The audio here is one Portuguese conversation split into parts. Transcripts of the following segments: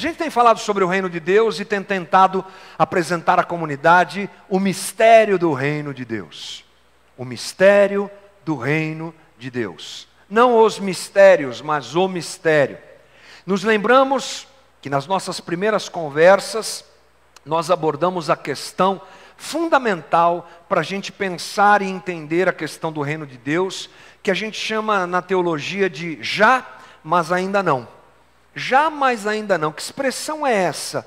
gente tem falado sobre o reino de Deus e tem tentado apresentar à comunidade o mistério do reino de Deus. O mistério do reino de Deus. Não os mistérios, mas o mistério. Nos lembramos que nas nossas primeiras conversas, nós abordamos a questão fundamental para a gente pensar e entender a questão do reino de Deus, que a gente chama na teologia de já, mas ainda não. Já, mas ainda não. Que expressão é essa?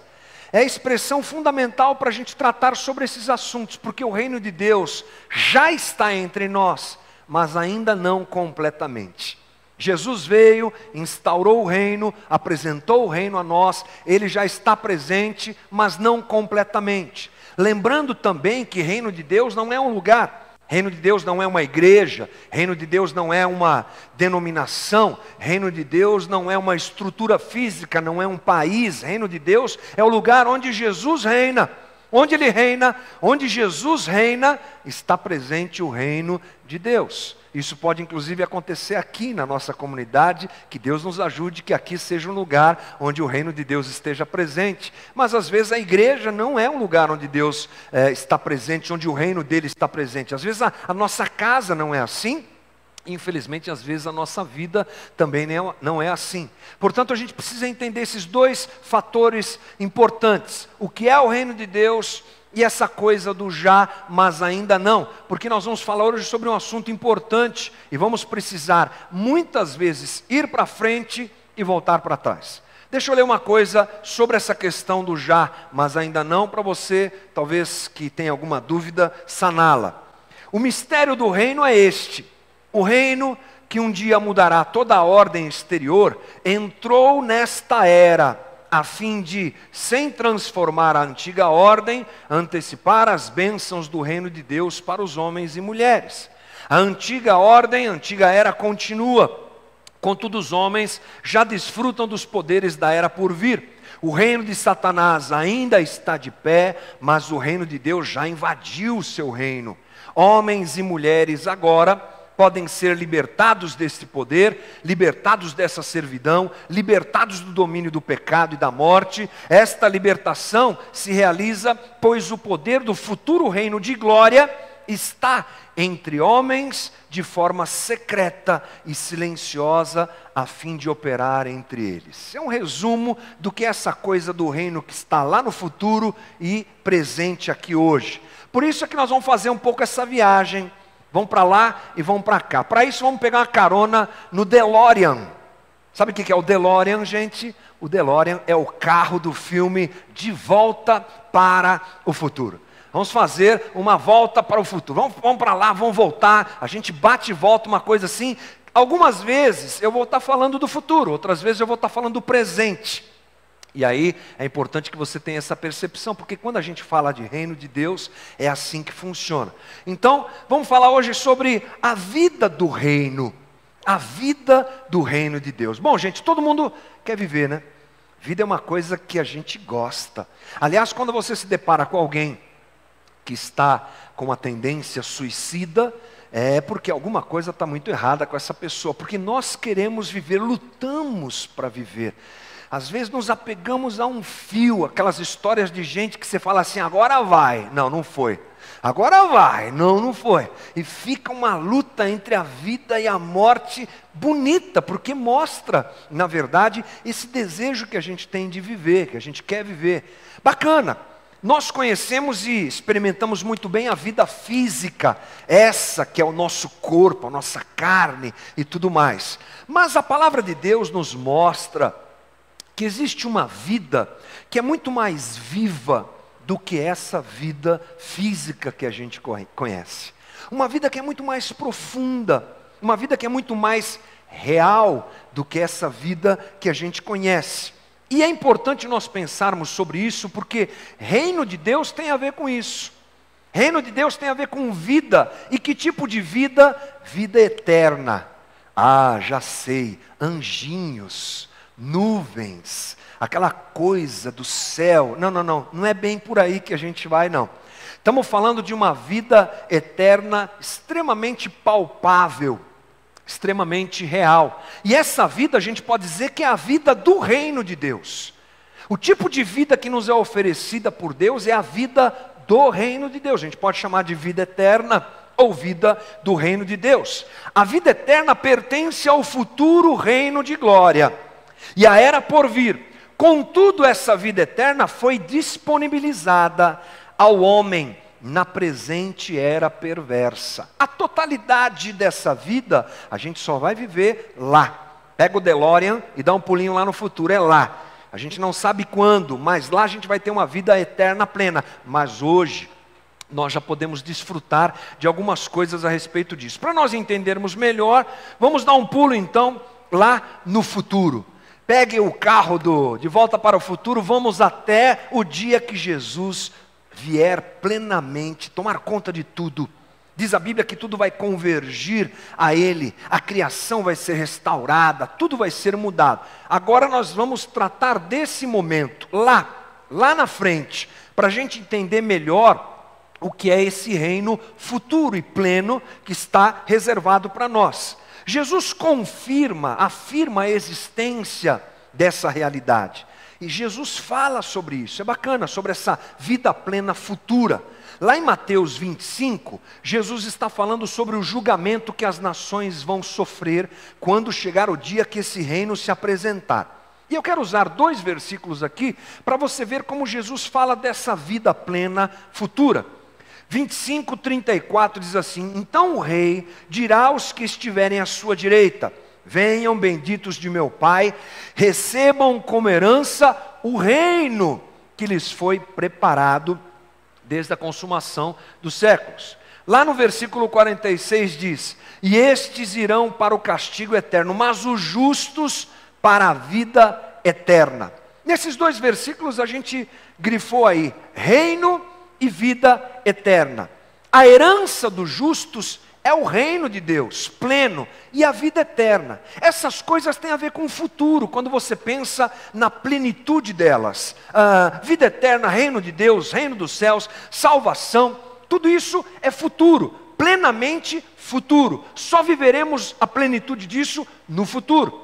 É a expressão fundamental para a gente tratar sobre esses assuntos, porque o reino de Deus já está entre nós, mas ainda não completamente. Jesus veio, instaurou o reino, apresentou o reino a nós, ele já está presente, mas não completamente. Lembrando também que reino de Deus não é um lugar. Reino de Deus não é uma igreja, reino de Deus não é uma denominação, reino de Deus não é uma estrutura física, não é um país, reino de Deus é o lugar onde Jesus reina. Onde ele reina, onde Jesus reina, está presente o reino de Deus. Isso pode inclusive acontecer aqui na nossa comunidade, que Deus nos ajude, que aqui seja um lugar onde o reino de Deus esteja presente. Mas às vezes a igreja não é um lugar onde Deus está presente, onde o reino dele está presente. Às vezes a nossa casa não é assim. Infelizmente, às vezes a nossa vida também não é assim. Portanto, a gente precisa entender esses dois fatores importantes. O que é o reino de Deus e essa coisa do já, mas ainda não. Porque nós vamos falar hoje sobre um assunto importante e vamos precisar, muitas vezes, ir para frente e voltar para trás. Deixa eu ler uma coisa sobre essa questão do já, mas ainda não, para você, talvez que tenha alguma dúvida, saná-la. O mistério do reino é este. O reino que um dia mudará toda a ordem exterior, entrou nesta era, a fim de, sem transformar a antiga ordem, antecipar as bênçãos do reino de Deus para os homens e mulheres. A antiga ordem, a antiga era continua, contudo os homens já desfrutam dos poderes da era por vir. O reino de Satanás ainda está de pé, mas o reino de Deus já invadiu o seu reino. Homens e mulheres agora podem ser libertados desse poder, libertados dessa servidão, libertados do domínio do pecado e da morte. Esta libertação se realiza, pois o poder do futuro reino de glória está entre homens de forma secreta e silenciosa, a fim de operar entre eles. É um resumo do que é essa coisa do reino que está lá no futuro e presente aqui hoje. Por isso é que nós vamos fazer um pouco essa viagem. Vão para lá e vão para cá. Para isso vamos pegar uma carona no DeLorean. Sabe o que é o DeLorean, gente? O DeLorean é o carro do filme De Volta para o Futuro. Vamos fazer uma volta para o futuro. Vamos para lá, vamos voltar. A gente bate e volta, uma coisa assim. Algumas vezes eu vou estar falando do futuro, outras vezes eu vou estar falando do presente. E aí é importante que você tenha essa percepção, porque quando a gente fala de reino de Deus, é assim que funciona. Então, vamos falar hoje sobre a vida do reino. A vida do reino de Deus. Bom, gente, todo mundo quer viver, né? Vida é uma coisa que a gente gosta. Aliás, quando você se depara com alguém que está com uma tendência suicida, é porque alguma coisa está muito errada com essa pessoa. Porque nós queremos viver, lutamos para viver. Às vezes nos apegamos a um fio, aquelas histórias de gente que você fala assim, agora vai. Não, não foi. Agora vai. Não, não foi. E fica uma luta entre a vida e a morte bonita, porque mostra, na verdade, esse desejo que a gente tem de viver, que a gente quer viver. Bacana. Nós conhecemos e experimentamos muito bem a vida física, essa que é o nosso corpo, a nossa carne e tudo mais. Mas a palavra de Deus nos mostra que existe uma vida que é muito mais viva do que essa vida física que a gente conhece. Uma vida que é muito mais profunda, uma vida que é muito mais real do que essa vida que a gente conhece. E é importante nós pensarmos sobre isso, porque reino de Deus tem a ver com isso. Reino de Deus tem a ver com vida. E que tipo de vida? Vida eterna. Ah, já sei, anjinhos, nuvens, aquela coisa do céu. Não é bem por aí que a gente vai, não. Estamos falando de uma vida eterna extremamente palpável, extremamente real. E essa vida a gente pode dizer que é a vida do reino de Deus. O tipo de vida que nos é oferecida por Deus é a vida do reino de Deus. A gente pode chamar de vida eterna ou vida do reino de Deus. A vida eterna pertence ao futuro reino de glória e à era por vir. Contudo, essa vida eterna foi disponibilizada ao homem na presente era perversa. A totalidade dessa vida a gente só vai viver lá. Pega o DeLorean e dá um pulinho lá no futuro, é lá. A gente não sabe quando, mas lá a gente vai ter uma vida eterna plena. Mas hoje nós já podemos desfrutar de algumas coisas a respeito disso. Para nós entendermos melhor, vamos dar um pulo então lá no futuro. Pegue o carro de Volta para o Futuro, vamos até o dia que Jesus vier plenamente, tomar conta de tudo. Diz a Bíblia que tudo vai convergir a Ele, a criação vai ser restaurada, tudo vai ser mudado. Agora nós vamos tratar desse momento, lá na frente, para a gente entender melhor o que é esse reino futuro e pleno que está reservado para nós. Jesus afirma a existência dessa realidade. E Jesus fala sobre isso, é bacana, sobre essa vida plena futura. Lá em Mateus 25, Jesus está falando sobre o julgamento que as nações vão sofrer quando chegar o dia que esse reino se apresentar. E eu quero usar 2 versículos aqui para você ver como Jesus fala dessa vida plena futura. 25:34 diz assim: então o rei dirá aos que estiverem à sua direita: venham benditos de meu Pai, recebam como herança o reino que lhes foi preparado desde a consumação dos séculos. Lá no versículo 46 diz: e estes irão para o castigo eterno, mas os justos para a vida eterna. Nesses 2 versículos a gente grifou aí, reino e vida eterna. A herança dos justos é o reino de Deus, pleno, e a vida eterna. Essas coisas têm a ver com o futuro, quando você pensa na plenitude delas. Vida eterna, reino de Deus, reino dos céus, salvação, tudo isso é futuro, plenamente futuro. Só viveremos a plenitude disso no futuro.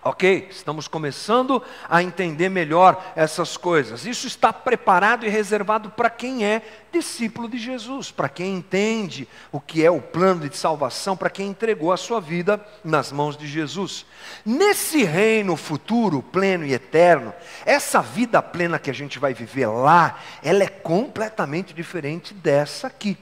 Ok, estamos começando a entender melhor essas coisas. Isso está preparado e reservado para quem é discípulo de Jesus, para quem entende o que é o plano de salvação, para quem entregou a sua vida nas mãos de Jesus. Nesse reino futuro, pleno e eterno, essa vida plena que a gente vai viver lá, ela é completamente diferente dessa aqui.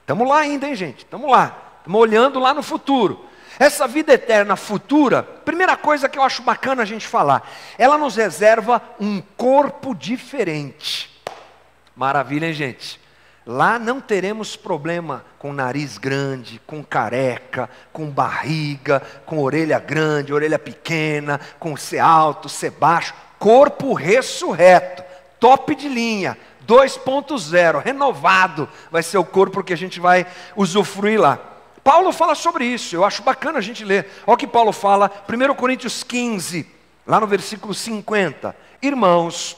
Estamos lá ainda, hein, gente? Estamos lá, estamos olhando lá no futuro. Essa vida eterna futura, primeira coisa que eu acho bacana a gente falar, ela nos reserva um corpo diferente. Maravilha, hein, gente? Lá não teremos problema com nariz grande, com careca, com barriga, com orelha grande, orelha pequena, com ser alto, ser baixo. Corpo ressurreto, top de linha, 2.0, renovado, vai ser o corpo que a gente vai usufruir lá. Paulo fala sobre isso, eu acho bacana a gente ler. Olha o que Paulo fala, 1 Coríntios 15, lá no versículo 50. Irmãos,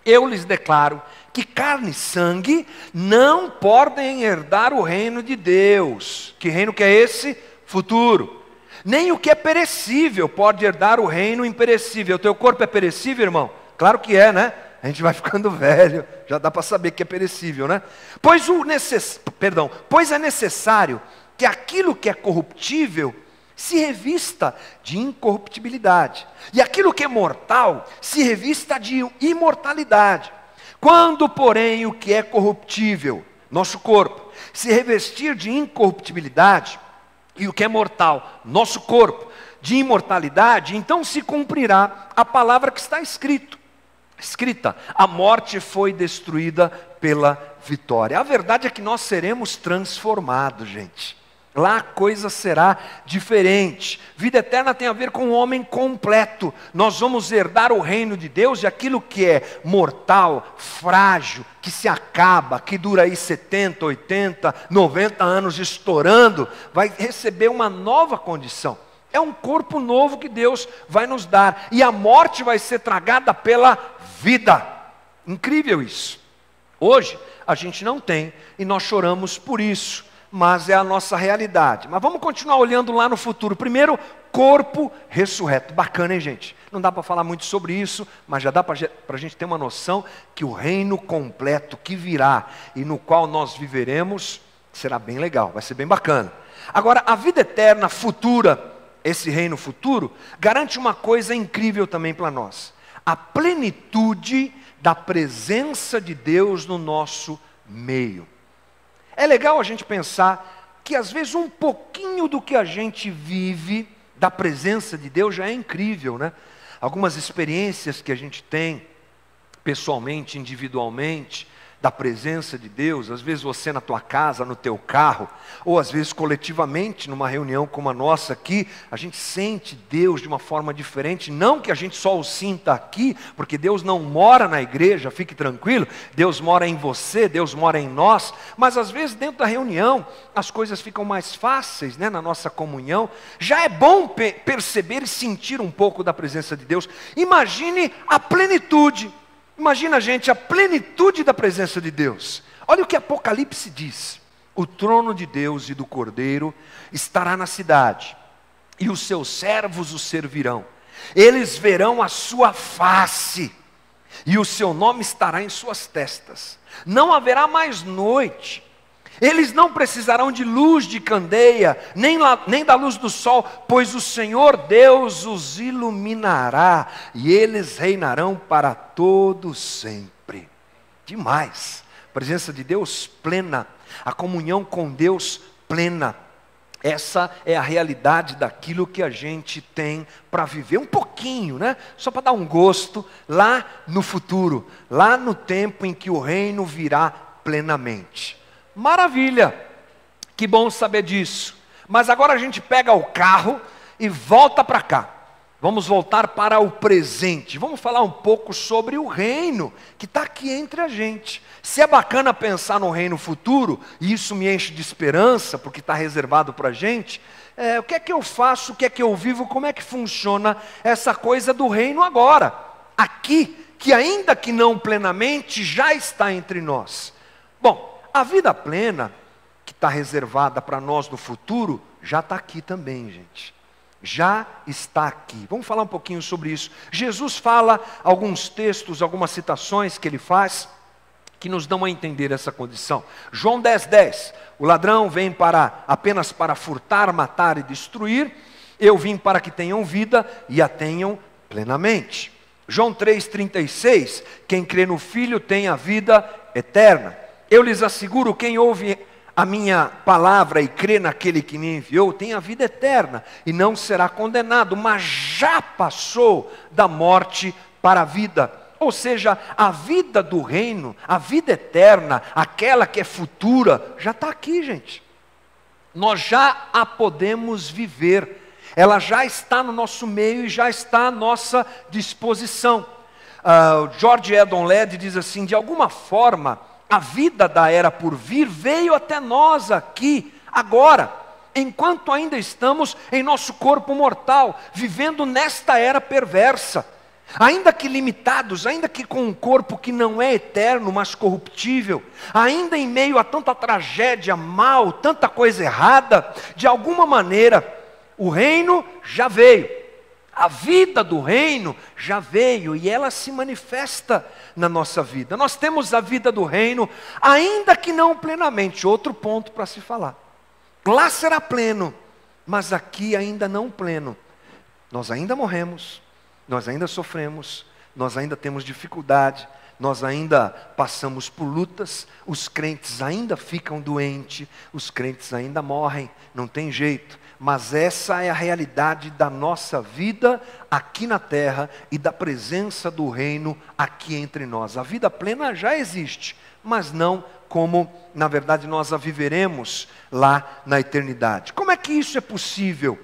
eu lhes declaro que carne e sangue não podem herdar o reino de Deus. Que reino que é esse? Futuro. Nem o que é perecível pode herdar o reino imperecível. O teu corpo é perecível, irmão? Claro que é, né? A gente vai ficando velho, já dá para saber que é perecível, né? Pois é necessário que aquilo que é corruptível se revista de incorruptibilidade, e aquilo que é mortal se revista de imortalidade. Quando, porém, o que é corruptível, nosso corpo, se revestir de incorruptibilidade, e o que é mortal, nosso corpo, de imortalidade, então se cumprirá a palavra que está escrita: a morte foi destruída pela vitória. A verdade é que nós seremos transformados, gente. Lá a coisa será diferente. Vida eterna tem a ver com o homem completo. Nós vamos herdar o reino de Deus, e aquilo que é mortal, frágil, que se acaba, que dura aí 70, 80, 90 anos estourando, vai receber uma nova condição. É um corpo novo que Deus vai nos dar, e a morte vai ser tragada pela vida. Incrível isso. Hoje a gente não tem, e nós choramos por isso, mas é a nossa realidade. Mas vamos continuar olhando lá no futuro. Primeiro, corpo ressurreto. Bacana, hein, gente? Não dá para falar muito sobre isso, mas já dá para a gente ter uma noção que o reino completo que virá e no qual nós viveremos será bem legal, vai ser bem bacana. Agora, a vida eterna futura, esse reino futuro, garante uma coisa incrível também para nós: a plenitude da presença de Deus no nosso meio. É legal a gente pensar que às vezes um pouquinho do que a gente vive da presença de Deus já é incrível, né? Algumas experiências que a gente tem, pessoalmente, individualmente, da presença de Deus, às vezes você na tua casa, no teu carro, ou às vezes coletivamente, numa reunião como a nossa aqui, a gente sente Deus de uma forma diferente, não que a gente só o sinta aqui, porque Deus não mora na igreja, fique tranquilo, Deus mora em você, Deus mora em nós, mas às vezes dentro da reunião, as coisas ficam mais fáceis, né, na nossa comunhão, já é bom perceber e sentir um pouco da presença de Deus. Imagine a plenitude. Imagina, gente, a plenitude da presença de Deus. Olha o que Apocalipse diz: o trono de Deus e do Cordeiro estará na cidade, e os seus servos o servirão. Eles verão a sua face, e o seu nome estará em suas testas. Não haverá mais noite. Eles não precisarão de luz de candeia, nem da luz do sol, pois o Senhor Deus os iluminará, e eles reinarão para todo sempre. Demais! A presença de Deus plena, a comunhão com Deus plena. Essa é a realidade daquilo que a gente tem para viver um pouquinho, né? Só para dar um gosto lá no futuro, lá no tempo em que o reino virá plenamente. Maravilha, que bom saber disso. Mas agora a gente pega o carro e volta para cá. Vamos voltar para o presente. Vamos falar um pouco sobre o reino que está aqui entre a gente. Se é bacana pensar no reino futuro, e isso me enche de esperança, porque está reservado para a gente, o que é que eu faço, o que é que eu vivo, como é que funciona essa coisa do reino agora, aqui, que ainda que não plenamente, já está entre nós. Bom, a vida plena, que está reservada para nós no futuro, já está aqui também, gente. Já está aqui. Vamos falar um pouquinho sobre isso. Jesus fala alguns textos, algumas citações que ele faz, que nos dão a entender essa condição. João 10:10. O ladrão vem apenas para furtar, matar e destruir. Eu vim para que tenham vida e a tenham plenamente. João 3:36. Quem crê no Filho tem a vida eterna. Eu lhes asseguro, quem ouve a minha palavra e crê naquele que me enviou, tem a vida eterna e não será condenado, mas já passou da morte para a vida. Ou seja, a vida do reino, a vida eterna, aquela que é futura, já está aqui, gente. Nós já a podemos viver. Ela já está no nosso meio e já está à nossa disposição. George Eldon Ladd diz assim: de alguma forma, a vida da era por vir veio até nós aqui, agora, enquanto ainda estamos em nosso corpo mortal, vivendo nesta era perversa. Ainda que limitados, ainda que com um corpo que não é eterno, mas corruptível, ainda em meio a tanta tragédia, mal, tanta coisa errada, de alguma maneira, o reino já veio. A vida do reino já veio e ela se manifesta na nossa vida. Nós temos a vida do reino, ainda que não plenamente. Outro ponto para se falar. Lá será pleno, mas aqui ainda não pleno. Nós ainda morremos, nós ainda sofremos, nós ainda temos dificuldade, nós ainda passamos por lutas, os crentes ainda ficam doentes, os crentes ainda morrem, não tem jeito. Mas essa é a realidade da nossa vida aqui na terra e da presença do reino aqui entre nós. A vida plena já existe, mas não como, na verdade, nós a viveremos lá na eternidade. Como é que isso é possível?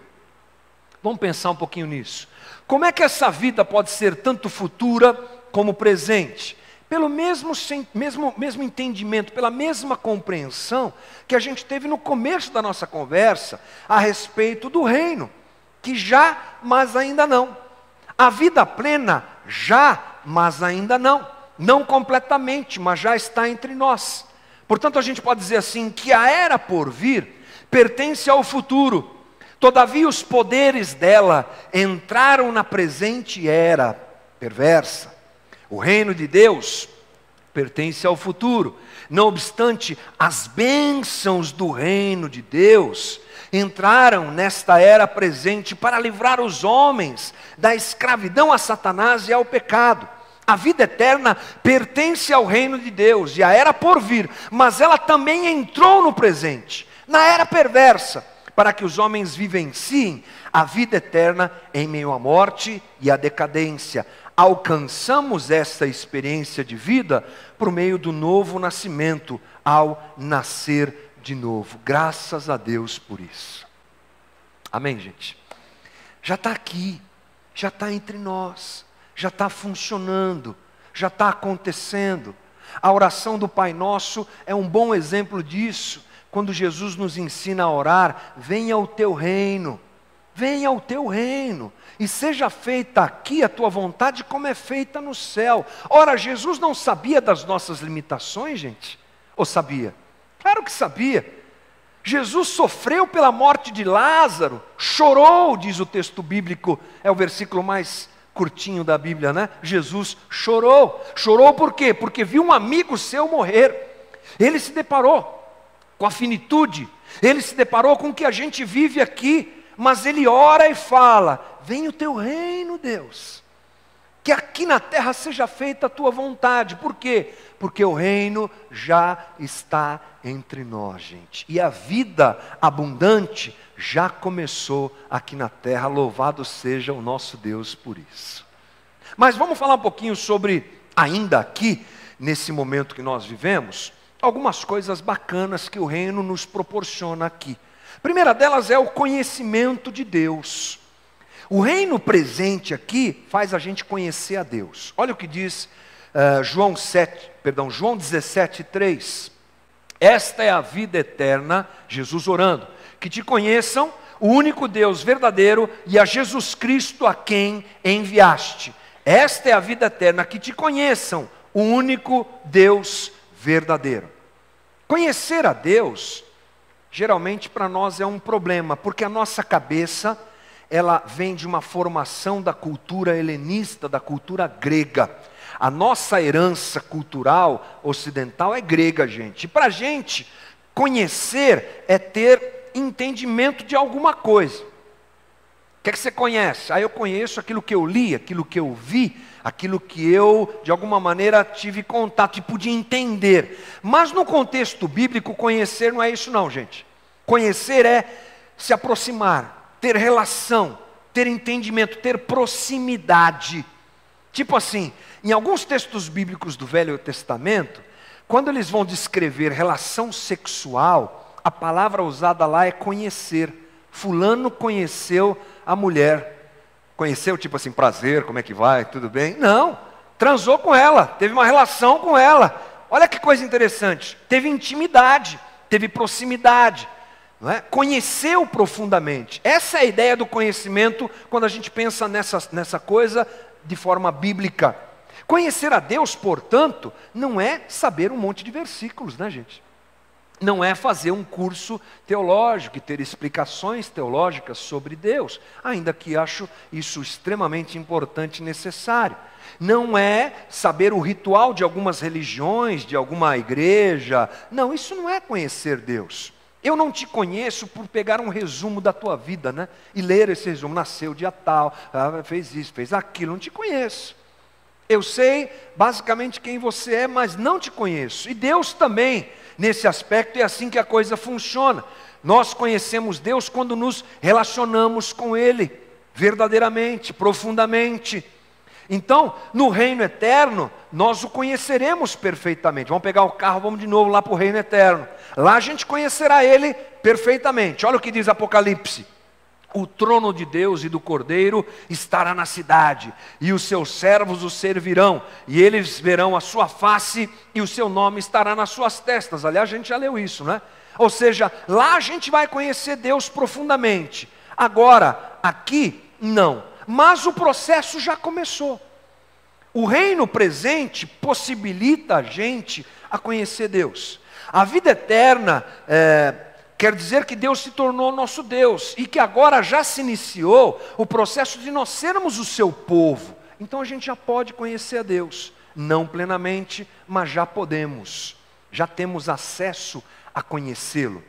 Vamos pensar um pouquinho nisso. Como é que essa vida pode ser tanto futura como presente? Pelo mesmo entendimento, pela mesma compreensão que a gente teve no começo da nossa conversa a respeito do reino, que já, mas ainda não. A vida plena já, mas ainda não. Não completamente, mas já está entre nós. Portanto, a gente pode dizer assim, que a era por vir pertence ao futuro. Todavia os poderes dela entraram na presente era perversa. O reino de Deus pertence ao futuro. Não obstante, as bênçãos do reino de Deus entraram nesta era presente para livrar os homens da escravidão a Satanás e ao pecado. A vida eterna pertence ao reino de Deus e a era por vir, mas ela também entrou no presente, na era perversa, para que os homens vivenciem a vida eterna em meio à morte e à decadência. Alcançamos esta experiência de vida por meio do novo nascimento, ao nascer de novo. Graças a Deus por isso. Amém, gente? Já está aqui, já está entre nós, já está funcionando, já está acontecendo. A oração do Pai Nosso é um bom exemplo disso. Quando Jesus nos ensina a orar, venha o teu reino, venha o teu reino, e seja feita aqui a tua vontade como é feita no céu. Ora, Jesus não sabia das nossas limitações, gente? Ou sabia? Claro que sabia. Jesus sofreu pela morte de Lázaro, chorou, diz o texto bíblico, é o versículo mais curtinho da Bíblia, né? Jesus chorou. Chorou por quê? Porque viu um amigo seu morrer. Ele se deparou com a finitude, ele se deparou com o que a gente vive aqui, mas ele ora e fala: vem o teu reino, Deus, que aqui na terra seja feita a tua vontade. Por quê? Porque o reino já está entre nós, gente, e a vida abundante já começou aqui na terra. Louvado seja o nosso Deus por isso. Mas vamos falar um pouquinho sobre, ainda aqui, nesse momento que nós vivemos, algumas coisas bacanas que o reino nos proporciona aqui. A primeira delas é o conhecimento de Deus. O reino presente aqui faz a gente conhecer a Deus. Olha o que diz João 17:3. Esta é a vida eterna, Jesus orando, que te conheçam, o único Deus verdadeiro, e a Jesus Cristo a quem enviaste. Esta é a vida eterna, que te conheçam, o único Deus verdadeiro. Conhecer a Deus, geralmente para nós é um problema, porque a nossa cabeça, ela vem de uma formação da cultura helenista, da cultura grega. A nossa herança cultural ocidental é grega, gente. E para a gente, conhecer é ter entendimento de alguma coisa. O que é que você conhece? Eu conheço aquilo que eu li, aquilo que eu vi, aquilo que eu, de alguma maneira, tive contato e pude entender. Mas no contexto bíblico, conhecer não é isso não, gente. Conhecer é se aproximar, ter relação, ter entendimento, ter proximidade. Tipo assim, em alguns textos bíblicos do Velho Testamento, quando eles vão descrever relação sexual, a palavra usada lá é conhecer. Fulano conheceu a mulher. Conheceu, tipo assim, prazer, como é que vai, tudo bem? Não, transou com ela, teve uma relação com ela. Olha que coisa interessante, teve intimidade, teve proximidade, não é? Conheceu profundamente. Essa é a ideia do conhecimento quando a gente pensa nessa coisa de forma bíblica. Conhecer a Deus, portanto, não é saber um monte de versículos, né, gente? Não é fazer um curso teológico e ter explicações teológicas sobre Deus, ainda que acho isso extremamente importante e necessário. Não é saber o ritual de algumas religiões, de alguma igreja. Não, isso não é conhecer Deus. Eu não te conheço por pegar um resumo da tua vida, né? E ler esse resumo, nasceu dia tal, fez isso, fez aquilo, não te conheço. Eu sei basicamente quem você é, mas não te conheço. E Deus também, nesse aspecto, é assim que a coisa funciona. Nós conhecemos Deus quando nos relacionamos com Ele, verdadeiramente, profundamente. Então, no reino eterno, nós o conheceremos perfeitamente. Vamos pegar o carro, vamos de novo lá para o reino eterno. Lá a gente conhecerá Ele perfeitamente. Olha o que diz Apocalipse. O trono de Deus e do Cordeiro estará na cidade, e os seus servos o servirão, e eles verão a sua face, e o seu nome estará nas suas testas. Aliás, a gente já leu isso, né? Ou seja, lá a gente vai conhecer Deus profundamente. Agora, aqui, não. Mas o processo já começou. O reino presente possibilita a gente a conhecer Deus. A vida eterna Quer dizer que Deus se tornou nosso Deus e que agora já se iniciou o processo de nós sermos o seu povo. Então a gente já pode conhecer a Deus, não plenamente, mas já podemos, já temos acesso a conhecê-lo.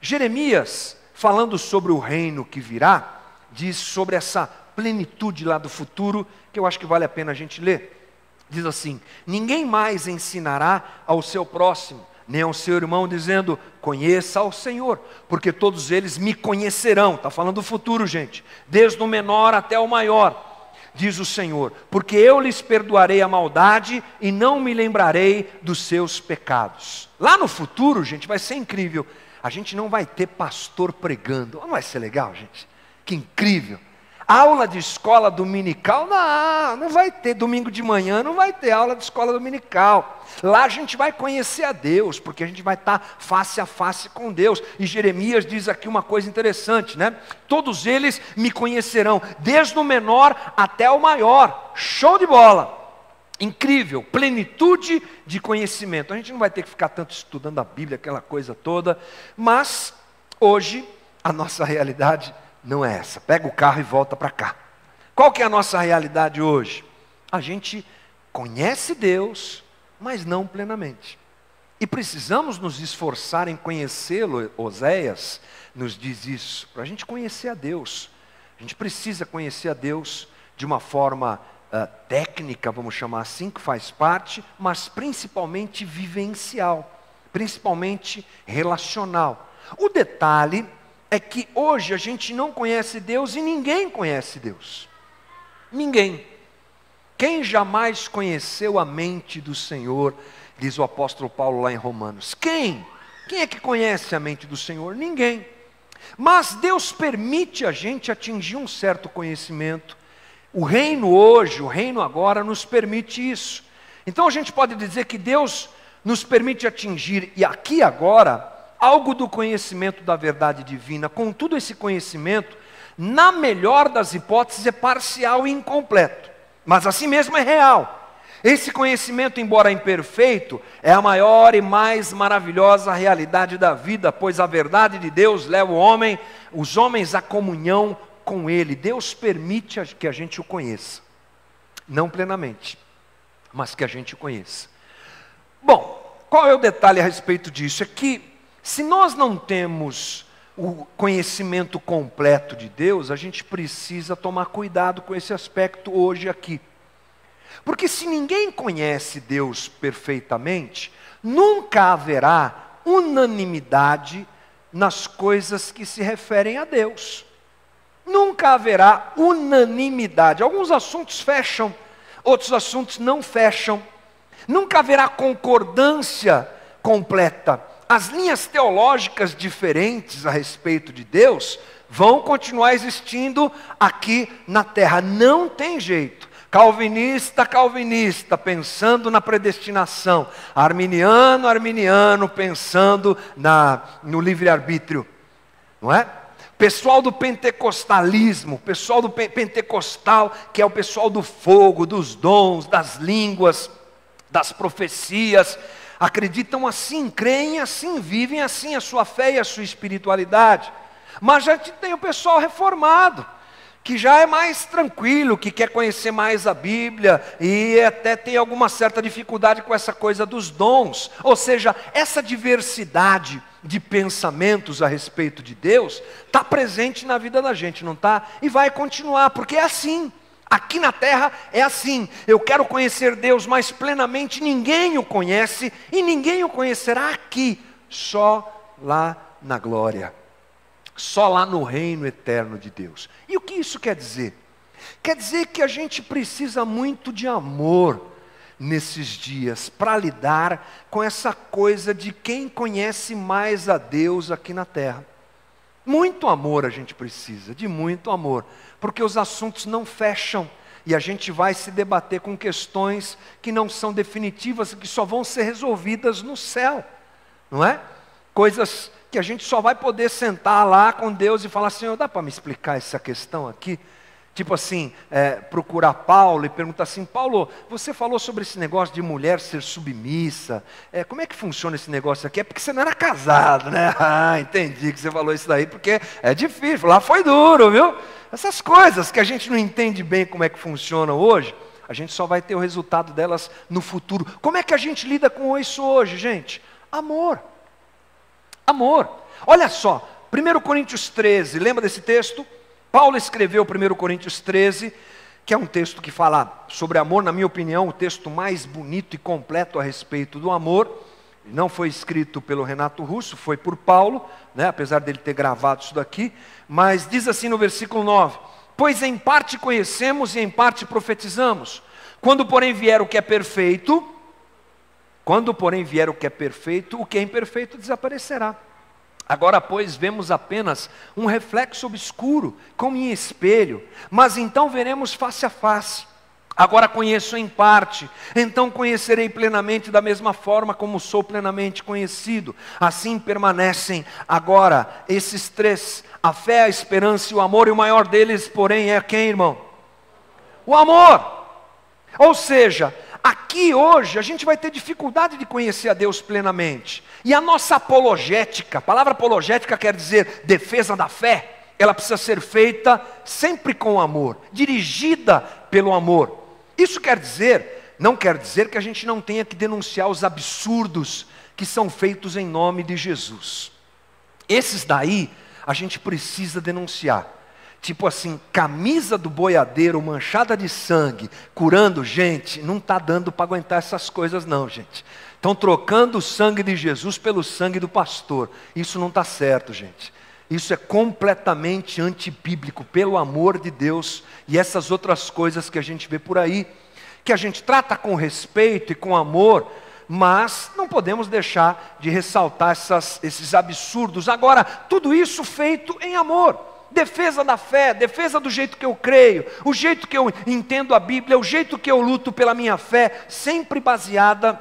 Jeremias, falando sobre o reino que virá, diz sobre essa plenitude lá do futuro, que eu acho que vale a pena a gente ler. Diz assim: ninguém mais ensinará ao seu próximo, nem ao seu irmão, dizendo, conheça ao Senhor, porque todos eles me conhecerão. Está falando do futuro, gente, desde o menor até o maior. Diz o Senhor, porque eu lhes perdoarei a maldade e não me lembrarei dos seus pecados. Lá no futuro, gente, vai ser incrível. A gente não vai ter pastor pregando. Não vai ser legal, gente? Que incrível. Aula de escola dominical, não vai ter. Domingo de manhã não vai ter aula de escola dominical. Lá a gente vai conhecer a Deus, porque a gente vai estar face a face com Deus. E Jeremias diz aqui uma coisa interessante, né? Todos eles me conhecerão, desde o menor até o maior. Show de bola! Incrível, plenitude de conhecimento. A gente não vai ter que ficar tanto estudando a Bíblia, aquela coisa toda. Mas, hoje, a nossa realidade não é essa. Pega o carro e volta para cá. Qual que é a nossa realidade hoje? A gente conhece Deus, mas não plenamente. E precisamos nos esforçar em conhecê-lo. Oséias nos diz isso, para a gente conhecer a Deus. A gente precisa conhecer a Deus de uma forma técnica, vamos chamar assim, que faz parte, mas principalmente vivencial, principalmente relacional. O detalhe é que hoje a gente não conhece Deus e ninguém conhece Deus. Ninguém. Quem jamais conheceu a mente do Senhor, diz o apóstolo Paulo lá em Romanos. Quem? Quem é que conhece a mente do Senhor? Ninguém. Mas Deus permite a gente atingir um certo conhecimento. O reino hoje, o reino agora nos permite isso. Então a gente pode dizer que Deus nos permite atingir, e aqui agora, algo do conhecimento da verdade divina. Contudo, esse conhecimento, na melhor das hipóteses, é parcial e incompleto. Mas assim mesmo é real. Esse conhecimento, embora imperfeito, é a maior e mais maravilhosa realidade da vida, pois a verdade de Deus leva os homens à comunhão com Ele. Deus permite que a gente o conheça. Não plenamente, mas que a gente o conheça. Bom, qual é o detalhe a respeito disso? É que se nós não temos o conhecimento completo de Deus, a gente precisa tomar cuidado com esse aspecto hoje aqui. Porque se ninguém conhece Deus perfeitamente, nunca haverá unanimidade nas coisas que se referem a Deus. Nunca haverá unanimidade. Alguns assuntos fecham, outros assuntos não fecham. Nunca haverá concordância completa. As linhas teológicas diferentes a respeito de Deus vão continuar existindo aqui na terra. Não tem jeito. Calvinista, pensando na predestinação. Arminiano, pensando no livre-arbítrio. Não é? Pessoal do pentecostalismo, pessoal do pentecostal, que é o pessoal do fogo, dos dons, das línguas, das profecias, acreditam assim, creem assim, vivem assim a sua fé e a sua espiritualidade. Mas já tem o pessoal reformado, que já é mais tranquilo, que quer conhecer mais a Bíblia e até tem alguma certa dificuldade com essa coisa dos dons. Ou seja, essa diversidade de pensamentos a respeito de Deus está presente na vida da gente, não está? E vai continuar, porque é assim. Aqui na terra é assim. Eu quero conhecer Deus mais plenamente, ninguém o conhece e ninguém o conhecerá aqui, só lá na glória. Só lá no reino eterno de Deus. E o que isso quer dizer? Quer dizer que a gente precisa muito de amor nesses dias para lidar com essa coisa de quem conhece mais a Deus aqui na terra. Muito amor a gente precisa, de muito amor, porque os assuntos não fecham e a gente vai se debater com questões que não são definitivas e que só vão ser resolvidas no céu, não é? Coisas que a gente só vai poder sentar lá com Deus e falar, Senhor, dá para me explicar essa questão aqui? Tipo assim, procurar Paulo e perguntar assim: Paulo, você falou sobre esse negócio de mulher ser submissa, como é que funciona esse negócio aqui? É porque você não era casado, né? Ah, entendi que você falou isso daí, porque é difícil, lá foi duro, viu? Essas coisas que a gente não entende bem como é que funciona hoje, a gente só vai ter o resultado delas no futuro. Como é que a gente lida com isso hoje, gente? Amor. Amor. Olha só, 1 Coríntios 13, lembra desse texto? Paulo escreveu 1 Coríntios 13, que é um texto que fala sobre amor, na minha opinião, o texto mais bonito e completo a respeito do amor. Não foi escrito pelo Renato Russo, foi por Paulo, né, apesar dele ter gravado isso daqui. Mas diz assim no versículo 9: pois em parte conhecemos e em parte profetizamos. Quando porém vier o que é perfeito, o que é imperfeito desaparecerá. Agora, pois, vemos apenas um reflexo obscuro, como em espelho, mas então veremos face a face. Agora conheço em parte, então conhecerei plenamente da mesma forma como sou plenamente conhecido. Assim permanecem agora esses três: a fé, a esperança e o amor, e o maior deles, porém, é quem, irmão? O amor. Ou seja, aqui hoje a gente vai ter dificuldade de conhecer a Deus plenamente. E a nossa apologética, a palavra apologética quer dizer defesa da fé, ela precisa ser feita sempre com amor, dirigida pelo amor. Isso não quer dizer que a gente não tenha que denunciar os absurdos que são feitos em nome de Jesus. Esses daí a gente precisa denunciar. Tipo assim, camisa do boiadeiro manchada de sangue, curando gente, não está dando para aguentar essas coisas não, gente. Estão trocando o sangue de Jesus pelo sangue do pastor. Isso não está certo, gente. Isso é completamente antibíblico, pelo amor de Deus. E essas outras coisas que a gente vê por aí, que a gente trata com respeito e com amor, mas não podemos deixar de ressaltar esses absurdos. Agora, tudo isso feito em amor. Defesa da fé, defesa do jeito que eu creio, o jeito que eu entendo a Bíblia, o jeito que eu luto pela minha fé, sempre baseada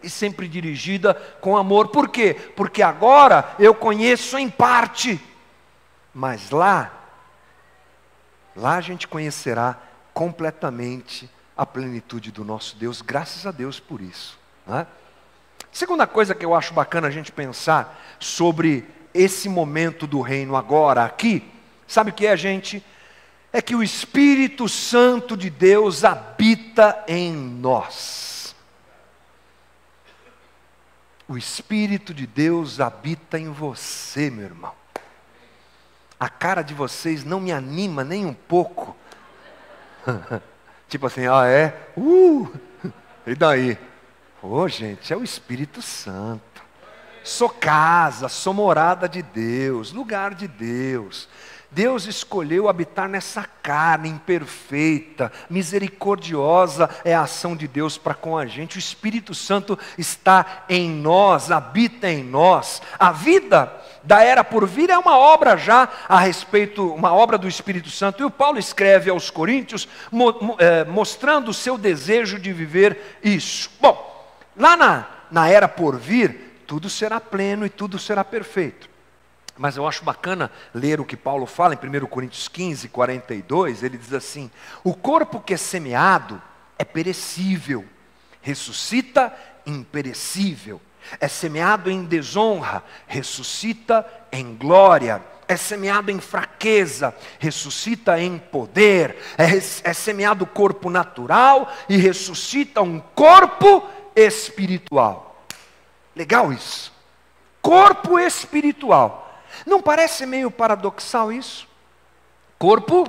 e sempre dirigida com amor. Por quê? Porque agora eu conheço em parte, mas lá a gente conhecerá completamente a plenitude do nosso Deus, graças a Deus por isso, não é? Segunda coisa que eu acho bacana a gente pensar sobre esse momento do reino agora, aqui, sabe o que é, gente? É que o Espírito Santo de Deus habita em nós. O Espírito de Deus habita em você, meu irmão. A cara de vocês não me anima nem um pouco. Tipo assim, e daí? Gente, é o Espírito Santo. Sou casa, sou morada de Deus, lugar de Deus. Deus escolheu habitar nessa carne imperfeita, misericordiosa é a ação de Deus para com a gente. O Espírito Santo está em nós, habita em nós. A vida da era por vir é uma obra já a respeito, uma obra do Espírito Santo. E o Paulo escreve aos Coríntios, mostrando o seu desejo de viver isso. Bom, lá na era por vir, tudo será pleno e tudo será perfeito. Mas eu acho bacana ler o que Paulo fala em 1 Coríntios 15, 42, ele diz assim: o corpo que é semeado é perecível, ressuscita imperecível. É semeado em desonra, ressuscita em glória. É semeado em fraqueza, ressuscita em poder. É semeado corpo natural e ressuscita um corpo espiritual. Legal isso. Corpo espiritual. Não parece meio paradoxal isso? Corpo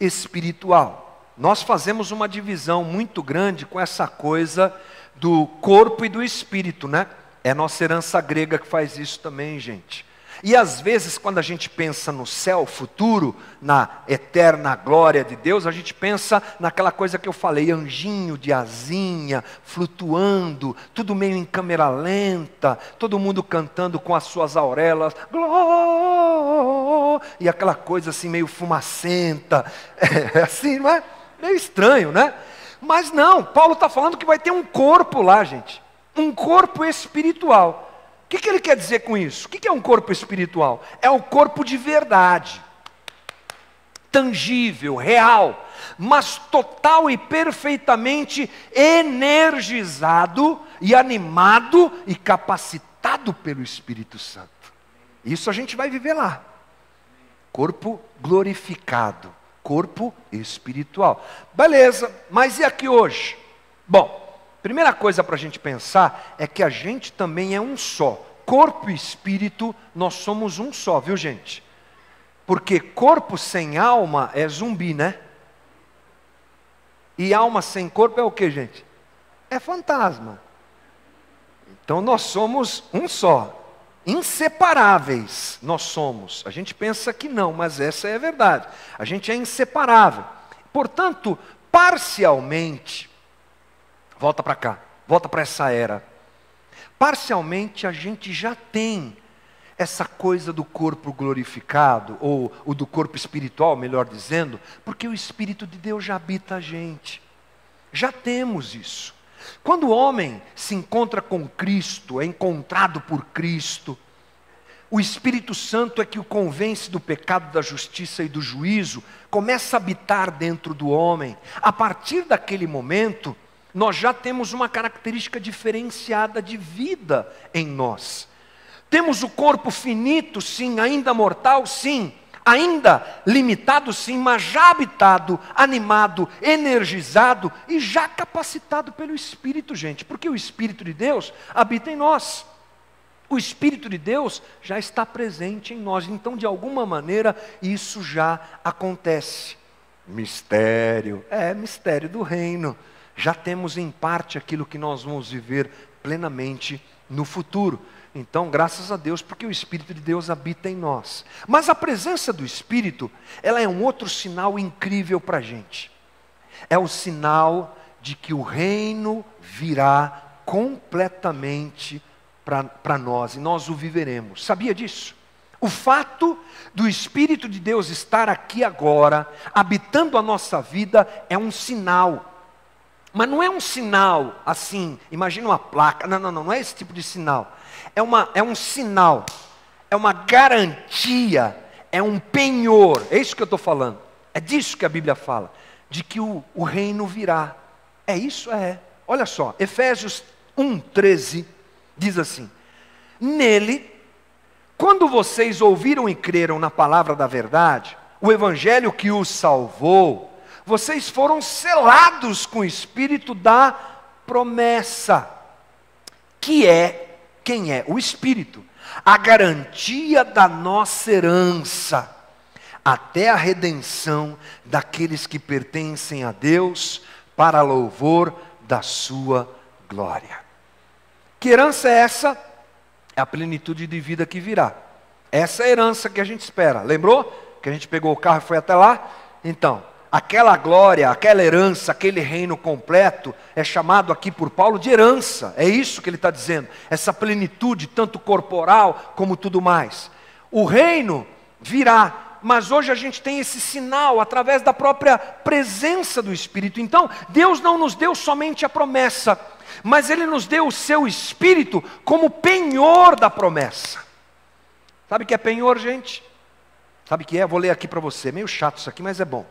espiritual. Nós fazemos uma divisão muito grande com essa coisa do corpo e do espírito, né? É a nossa herança grega que faz isso também, gente. E às vezes, quando a gente pensa no céu futuro, na eterna glória de Deus, a gente pensa naquela coisa que eu falei, anjinho de asinha, flutuando, tudo meio em câmera lenta, todo mundo cantando com as suas aurelas, glória, e aquela coisa assim meio fumacenta, assim, não é? Meio estranho, né? Mas não, Paulo está falando que vai ter um corpo lá, gente, um corpo espiritual. O que ele quer dizer com isso? O que é um corpo espiritual? É o corpo de verdade. tangível, real, mas total e perfeitamente energizado e animado e capacitado pelo Espírito Santo. Isso a gente vai viver lá. Corpo glorificado, corpo espiritual. Beleza, mas e aqui hoje? Bom, primeira coisa para a gente pensar é que a gente também é um só. Corpo e espírito, nós somos um só, viu gente? Porque corpo sem alma é zumbi, né? E alma sem corpo é o que, gente? É fantasma. Então nós somos um só. Inseparáveis nós somos. A gente pensa que não, mas essa é a verdade. A gente é inseparável. Portanto, parcialmente, volta para cá, volta para essa era. Parcialmente a gente já tem essa coisa do corpo glorificado, ou do corpo espiritual, melhor dizendo, porque o Espírito de Deus já habita a gente. Já temos isso. Quando o homem se encontra com Cristo, é encontrado por Cristo, o Espírito Santo é que o convence do pecado, da justiça e do juízo, começa a habitar dentro do homem. A partir daquele momento, nós já temos uma característica diferenciada de vida em nós. Temos o corpo finito, sim, ainda mortal, sim, ainda limitado, sim, mas já habitado, animado, energizado e já capacitado pelo Espírito, gente, porque o Espírito de Deus habita em nós. O Espírito de Deus já está presente em nós, então de alguma maneira isso já acontece. Mistério do reino. Já temos em parte aquilo que nós vamos viver plenamente no futuro. Então, graças a Deus, porque o Espírito de Deus habita em nós. Mas a presença do Espírito, ela é um outro sinal incrível para a gente. É o sinal de que o reino virá completamente para nós, e nós o viveremos. Sabia disso? O fato do Espírito de Deus estar aqui agora, habitando a nossa vida, é um sinal. Mas não é um sinal assim, imagina uma placa, não é esse tipo de sinal. É um sinal, é uma garantia, é um penhor, é isso que eu estou falando. É disso que a Bíblia fala, de que o reino virá. É isso? É. Olha só, Efésios 1:13 diz assim: nele, quando vocês ouviram e creram na palavra da verdade, o evangelho que os salvou, vocês foram selados com o Espírito da promessa, que é, quem é? O Espírito, a garantia da nossa herança, até a redenção daqueles que pertencem a Deus, para louvor da sua glória. Que herança é essa? É a plenitude de vida que virá. Essa é a herança que a gente espera. Lembrou? Que a gente pegou o carro e foi até lá? Então, aquela glória, aquela herança, aquele reino completo, é chamado aqui por Paulo de herança. É isso que ele está dizendo. Essa plenitude, tanto corporal como tudo mais. O reino virá, mas hoje a gente tem esse sinal através da própria presença do Espírito. Então, Deus não nos deu somente a promessa, mas Ele nos deu o seu Espírito como penhor da promessa. Sabe o que é penhor, gente? Sabe o que é? Vou ler aqui para você. Meio chato isso aqui, mas é bom.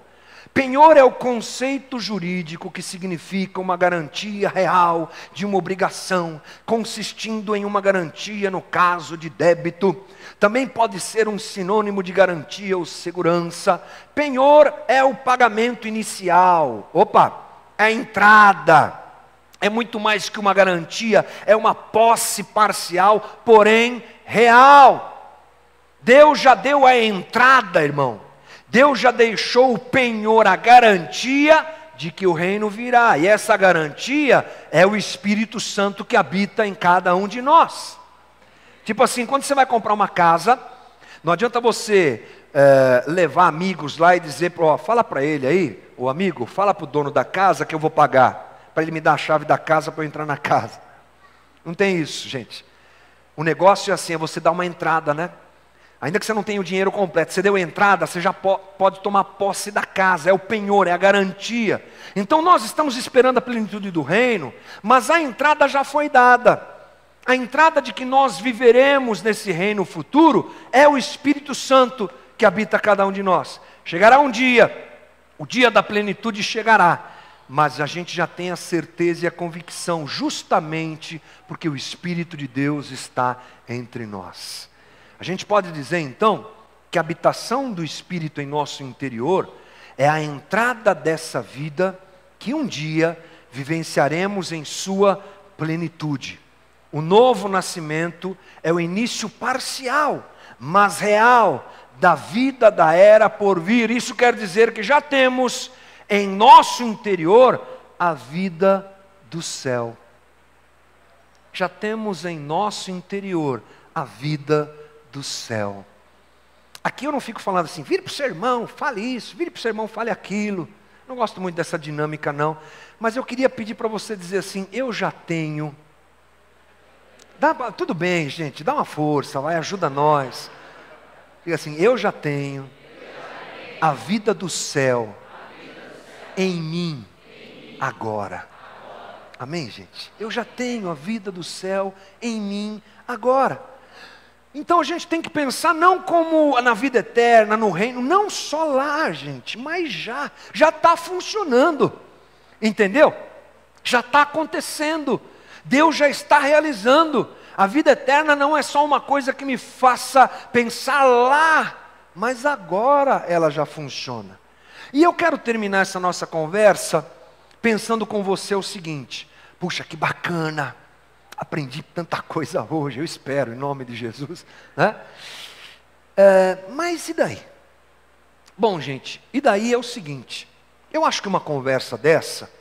Penhor é o conceito jurídico que significa uma garantia real de uma obrigação, consistindo em uma garantia no caso de débito. Também pode ser um sinônimo de garantia ou segurança. Penhor é o pagamento inicial. É a entrada. É muito mais que uma garantia, é uma posse parcial, porém real. Deus já deu a entrada, irmão. Deus já deixou o penhor, a garantia de que o reino virá. E essa garantia é o Espírito Santo que habita em cada um de nós. Tipo assim, quando você vai comprar uma casa, não adianta você levar amigos lá e dizer, fala para ele aí, o amigo, fala para o dono da casa que eu vou pagar, para ele me dar a chave da casa para eu entrar na casa. Não tem isso, gente. O negócio é assim, é você dar uma entrada, né? Ainda que você não tenha o dinheiro completo, você deu a entrada, você já pode tomar posse da casa, é o penhor, é a garantia. Então nós estamos esperando a plenitude do reino, mas a entrada já foi dada. A entrada de que nós viveremos nesse reino futuro é o Espírito Santo que habita cada um de nós. Chegará um dia, o dia da plenitude chegará, mas a gente já tem a certeza e a convicção, justamente porque o Espírito de Deus está entre nós. A gente pode dizer então, que a habitação do Espírito em nosso interior é a entrada dessa vida que um dia vivenciaremos em sua plenitude. O novo nascimento é o início parcial, mas real, da vida da era por vir. Isso quer dizer que já temos em nosso interior a vida do céu. Já temos em nosso interior a vida do céu. Aqui eu não fico falando assim, vire para o seu irmão, fale isso, vire para o seu irmão, fale aquilo. Não gosto muito dessa dinâmica não. Mas eu queria pedir para você dizer assim, eu já tenho. Tudo bem, gente, dá uma força, vai, ajuda nós. Diga assim, eu já tenho a vida do céu em mim agora. Amém, gente? Eu já tenho a vida do céu em mim agora. Então a gente tem que pensar não como na vida eterna, no reino, não só lá, gente, mas já está funcionando, entendeu? Já está acontecendo, Deus já está realizando. A vida eterna não é só uma coisa que me faça pensar lá, mas agora ela já funciona. E eu quero terminar essa nossa conversa pensando com você o seguinte, puxa, que bacana, aprendi tanta coisa hoje, eu espero, em nome de Jesus, né? Mas e daí? Bom, gente, e daí é o seguinte, eu acho que uma conversa dessa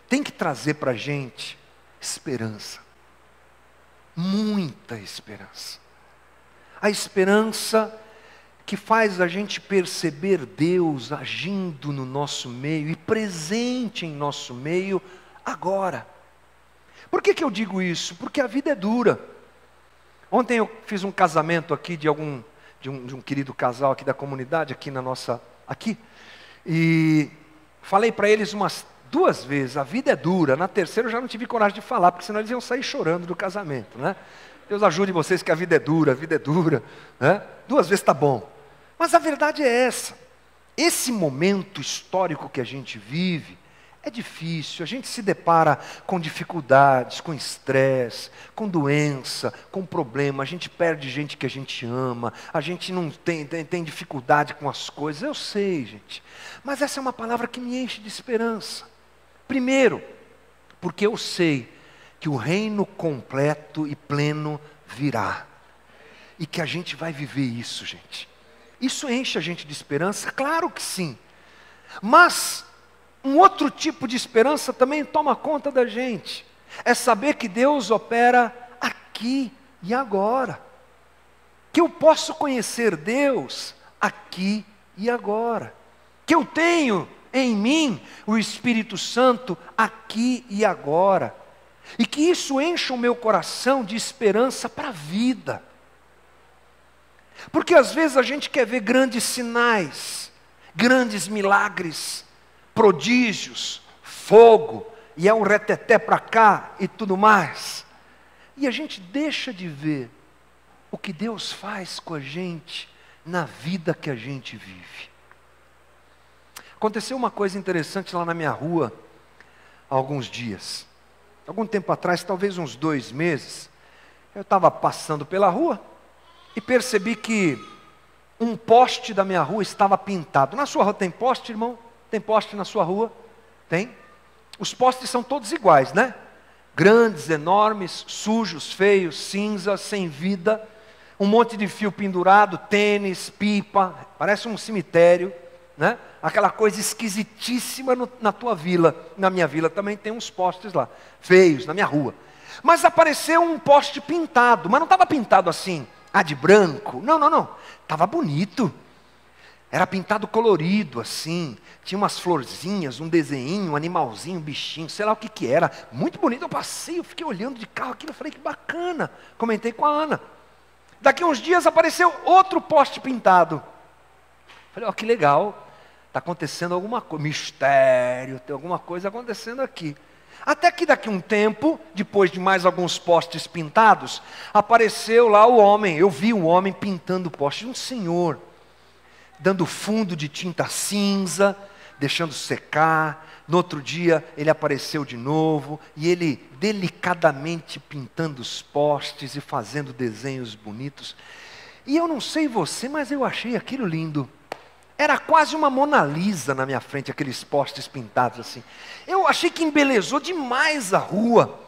tem que trazer para a gente esperança, muita esperança. A esperança que faz a gente perceber Deus agindo no nosso meio e presente em nosso meio agora. Por que eu digo isso? Porque a vida é dura. Ontem eu fiz um casamento aqui de um querido casal aqui da comunidade, aqui, e falei para eles umas 2 vezes, a vida é dura. Na terceira eu já não tive coragem de falar, porque senão eles iam sair chorando do casamento, né? Deus ajude vocês que a vida é dura, né? 2 vezes está bom. Mas a verdade é essa, esse momento histórico que a gente vive, é difícil, a gente se depara com dificuldades, com estresse, com doença, com problema, a gente perde gente que a gente ama, a gente não tem dificuldade com as coisas, eu sei, gente. Mas essa é uma palavra que me enche de esperança. Primeiro, porque eu sei que o reino completo e pleno virá. E que a gente vai viver isso, gente. Isso enche a gente de esperança? Claro que sim. Mas um outro tipo de esperança também toma conta da gente. É saber que Deus opera aqui e agora. Que eu posso conhecer Deus aqui e agora. Que eu tenho em mim o Espírito Santo aqui e agora. E que isso encha o meu coração de esperança para a vida. Porque às vezes a gente quer ver grandes sinais, grandes milagres, prodígios, fogo, e é um reteté para cá e tudo mais. E a gente deixa de ver o que Deus faz com a gente na vida que a gente vive. Aconteceu uma coisa interessante lá na minha rua há alguns dias. Algum tempo atrás, talvez uns 2 meses, eu estava passando pela rua e percebi que um poste da minha rua estava pintado. Na sua rua tem poste, irmão? Tem poste na sua rua? Tem? Os postes são todos iguais, né? Grandes, enormes, sujos, feios, cinzas, sem vida. Um monte de fio pendurado, tênis, pipa, parece um cemitério, né? Aquela coisa esquisitíssima na tua vila. Na minha vila também tem uns postes lá, feios, na minha rua. Mas apareceu um poste pintado, mas não estava pintado assim, de branco. Não. Estava bonito. Era pintado colorido assim, tinha umas florzinhas, um desenho, um animalzinho, um bichinho, sei lá o que era. Muito bonito, eu passei, eu fiquei olhando de carro aquilo, eu falei que bacana. Comentei com a Ana. Daqui uns dias apareceu outro poste pintado. Falei, que legal, está acontecendo alguma coisa, mistério, tem alguma coisa acontecendo aqui. Até que daqui um tempo, depois de mais alguns postes pintados, apareceu lá o homem, eu vi um homem pintando o poste, um senhor, dando fundo de tinta cinza, deixando secar. No outro dia ele apareceu de novo e ele delicadamente pintando os postes e fazendo desenhos bonitos. E eu não sei você, mas eu achei aquilo lindo. Era quase uma Mona Lisa na minha frente, aqueles postes pintados assim. Eu achei que embelezou demais a rua.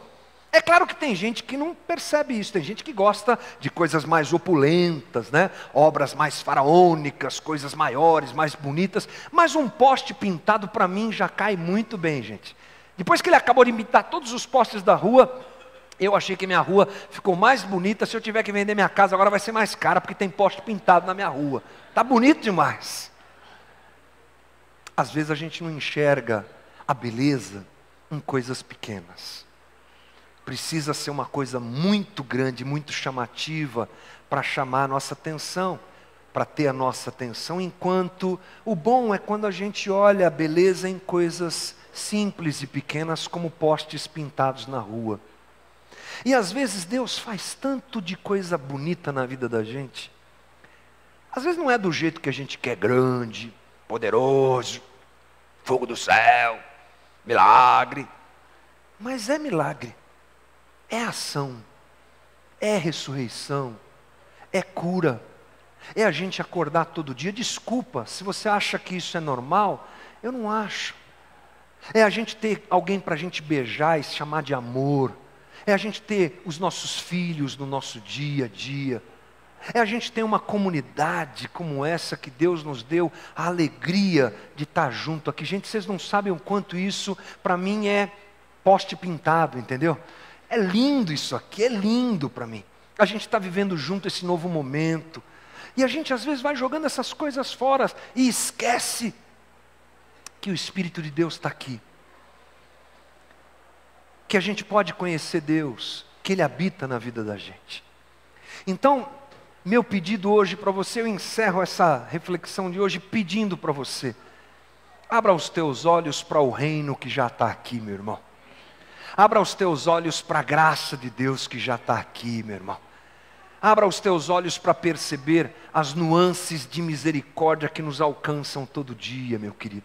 É claro que tem gente que não percebe isso, tem gente que gosta de coisas mais opulentas, né? Obras mais faraônicas, coisas maiores, mais bonitas, mas um poste pintado para mim já cai muito bem, gente. Depois que ele acabou de pintar todos os postes da rua, eu achei que minha rua ficou mais bonita. Se eu tiver que vender minha casa agora vai ser mais cara, porque tem poste pintado na minha rua. Está bonito demais. Às vezes a gente não enxerga a beleza em coisas pequenas. Precisa ser uma coisa muito grande, muito chamativa, para chamar a nossa atenção, para ter a nossa atenção, enquanto o bom é quando a gente olha a beleza em coisas simples e pequenas, como postes pintados na rua. E às vezes Deus faz tanto de coisa bonita na vida da gente. Às vezes não é do jeito que a gente quer, grande, poderoso, fogo do céu, milagre. Mas é milagre. É ação, é ressurreição, é cura, é a gente acordar todo dia. Desculpa, se você acha que isso é normal, eu não acho. É a gente ter alguém para a gente beijar e chamar de amor. É a gente ter os nossos filhos no nosso dia a dia. É a gente ter uma comunidade como essa que Deus nos deu a alegria de estar junto aqui. Gente, vocês não sabem o quanto isso para mim é poste pintado, entendeu? É lindo isso aqui, é lindo para mim. A gente está vivendo junto esse novo momento. E a gente às vezes vai jogando essas coisas fora e esquece que o Espírito de Deus está aqui. Que a gente pode conhecer Deus, que Ele habita na vida da gente. Então, meu pedido hoje para você, eu encerro essa reflexão de hoje pedindo para você. Abra os teus olhos para o reino que já está aqui, meu irmão. Abra os teus olhos para a graça de Deus que já está aqui, meu irmão. Abra os teus olhos para perceber as nuances de misericórdia que nos alcançam todo dia, meu querido.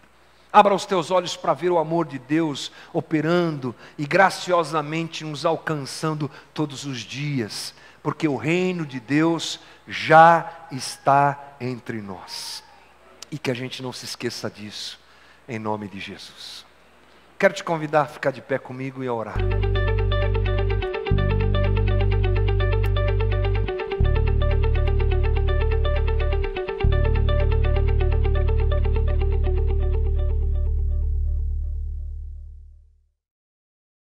Abra os teus olhos para ver o amor de Deus operando e graciosamente nos alcançando todos os dias, porque o reino de Deus já está entre nós. E que a gente não se esqueça disso, em nome de Jesus. Quero te convidar a ficar de pé comigo e a orar.